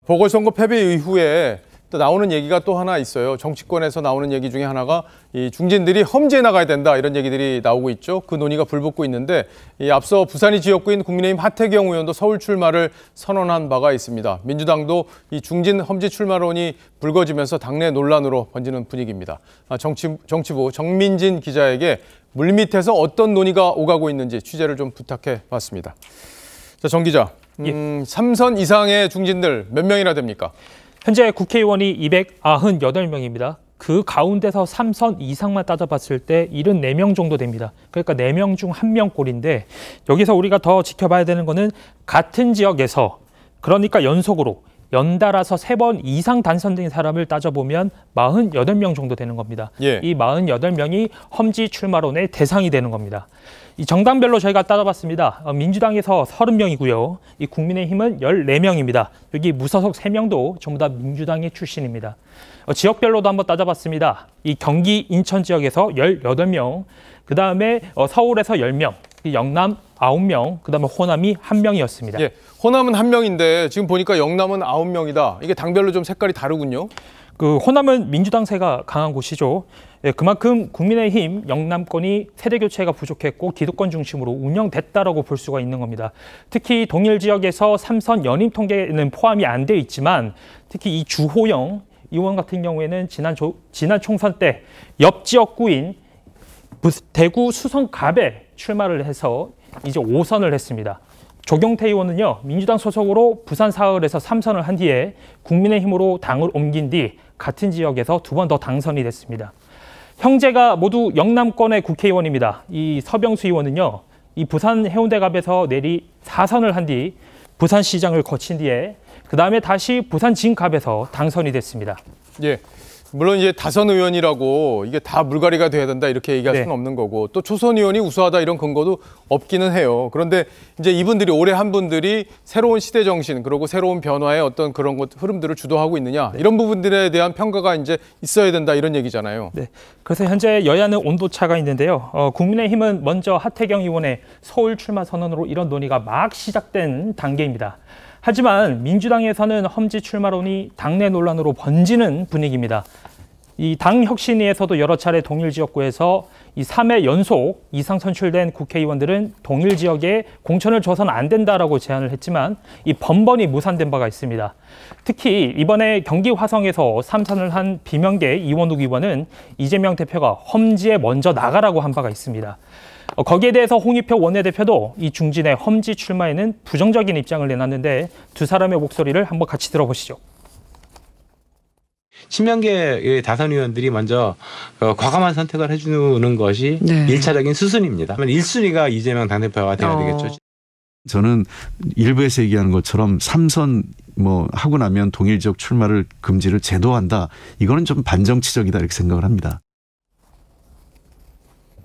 보궐선거 패배 이후에 또 나오는 얘기가 또 하나 있어요. 정치권에서 나오는 얘기 중에 하나가 이 중진들이 험지에 나가야 된다 이런 얘기들이 나오고 있죠. 그 논의가 불붙고 있는데 이 앞서 부산이 지역구인 국민의힘 하태경 의원도 서울 출마를 선언한 바가 있습니다. 민주당도 이 중진 험지 출마론이 불거지면서 당내 논란으로 번지는 분위기입니다. 정치부 정민진 기자에게 물밑에서 어떤 논의가 오가고 있는지 취재를 좀 부탁해 봤습니다. 자, 정 기자, 3선 이상의 중진들 몇 명이나 됩니까? 현재 국회의원이 298명입니다. 그 가운데서 3선 이상만 따져봤을 때 74명 정도 됩니다. 그러니까 4명 중 1명 꼴인데 여기서 우리가 더 지켜봐야 되는 거는 같은 지역에서 그러니까 연속으로 연달아서 3번 이상 당선된 사람을 따져보면 48명 정도 되는 겁니다. 예. 이 48명이 험지 출마론의 대상이 되는 겁니다. 이 정당별로 저희가 따져봤습니다. 민주당에서 30명이고요. 이 국민의힘은 14명입니다. 여기 무소속 3명도 전부 다 민주당의 출신입니다. 지역별로도 한번 따져봤습니다. 이 경기 인천 지역에서 18명, 그다음에 서울에서 10명, 영남 9명, 그다음에 호남이 1명이었습니다. 예, 호남은 1명인데 지금 보니까 영남은 9명이다. 이게 당별로 좀 색깔이 다르군요. 그 호남은 민주당세가 강한 곳이죠. 예, 그만큼 국민의힘 영남권이 세대교체가 부족했고 기득권 중심으로 운영됐다라고 볼 수가 있는 겁니다. 특히 동일 지역에서 3선 연임 통계는 포함이 안 돼 있지만 특히 이 주호영 의원 같은 경우에는 지난 총선 때 옆 지역구인 대구 수성갑에 출마를 해서 이제 5선을 했습니다. 조경태 의원은요, 민주당 소속으로 부산 사흘에서 3선을 한 뒤에 국민의힘으로 당을 옮긴 뒤 같은 지역에서 2번 더 당선이 됐습니다. 형제가 모두 영남권의 국회의원입니다. 이 서병수 의원은요, 이 부산 해운대갑에서 내리 4선을 한 뒤 부산시장을 거친 뒤에 그 다음에 다시 부산 진갑에서 당선이 됐습니다. 예. 물론 이제 다선 의원이라고 이게 다 물갈이가 돼야 된다 이렇게 얘기할 수는 없는 거고 또 초선 의원이 우수하다 이런 근거도 없기는 해요. 그런데 이제 이분들이 올해 한 분들이 새로운 시대 정신 그리고 새로운 변화의 어떤 그런 흐름들을 주도하고 있느냐 이런 부분들에 대한 평가가 이제 있어야 된다 이런 얘기잖아요. 네. 그래서 현재 여야는 온도차가 있는데요. 국민의힘은 먼저 하태경 의원의 서울 출마 선언으로 이런 논의가 막 시작된 단계입니다. 하지만 민주당에서는 험지 출마론이 당내 논란으로 번지는 분위기입니다. 이 당 혁신위에서도 여러 차례 동일 지역구에서 이 3회 연속 이상 선출된 국회의원들은 동일 지역에 공천을 줘서는 안 된다라고 제안을 했지만 이 번번이 무산된 바가 있습니다. 특히 이번에 경기 화성에서 3선을 한 비명계 이원욱 의원은 이재명 대표가 험지에 먼저 나가라고 한 바가 있습니다. 거기에 대해서 홍익표 원내대표도 이 중진의 험지 출마에는 부정적인 입장을 내놨는데 두 사람의 목소리를 한번 같이 들어보시죠. 친명계의 다선 의원들이 먼저 과감한 선택을 해주는 것이 일차적인 수순입니다. 1순위가 이재명 당대표가 돼야 되겠죠. 저는 일부에서 얘기하는 것처럼 3선 하고 나면 동일 지역 출마를 금지를 제도한다. 이거는 좀 반정치적이다 이렇게 생각을 합니다.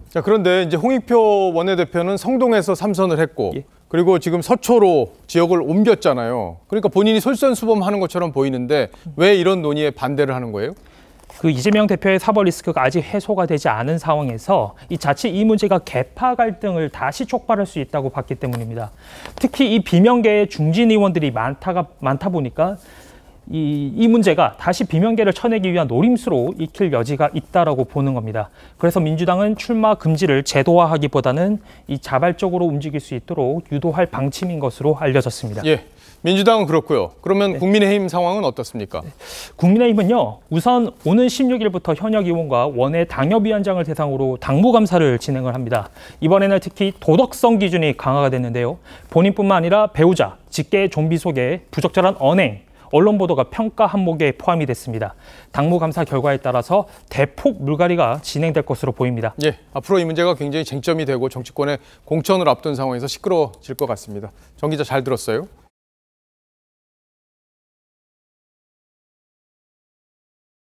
자, 그런데 이제 홍익표 원내대표는 성동에서 3선을 했고 그리고 지금 서초로 지역을 옮겼잖아요. 그러니까 본인이 솔선수범하는 것처럼 보이는데 왜 이런 논의에 반대를 하는 거예요? 그 이재명 대표의 사법 리스크가 아직 해소가 되지 않은 상황에서 자칫 이 문제가 계파 갈등을 다시 촉발할 수 있다고 봤기 때문입니다. 특히 이 비명계의 중진 의원들이 많다 보니까 이 문제가 다시 비명계를 쳐내기 위한 노림수로 익힐 여지가 있다라고 보는 겁니다. 그래서 민주당은 출마 금지를 제도화하기보다는 이 자발적으로 움직일 수 있도록 유도할 방침인 것으로 알려졌습니다. 예, 민주당은 그렇고요. 그러면 국민의힘 상황은 어떻습니까? 국민의힘은요, 우선 오는 16일부터 현역 의원과 원외 당협위원장을 대상으로 당무감사를 진행을 합니다. 이번에는 특히 도덕성 기준이 강화가 됐는데요. 본인뿐만 아니라 배우자, 직계 좀비 속에 부적절한 언행, 언론 보도가 평가 항목에 포함이 됐습니다. 당무감사 결과에 따라서 대폭 물갈이가 진행될 것으로 보입니다. 예, 앞으로 이 문제가 굉장히 쟁점이 되고 정치권의 공천을 앞둔 상황에서 시끄러워질 것 같습니다. 정 기자 잘 들었어요.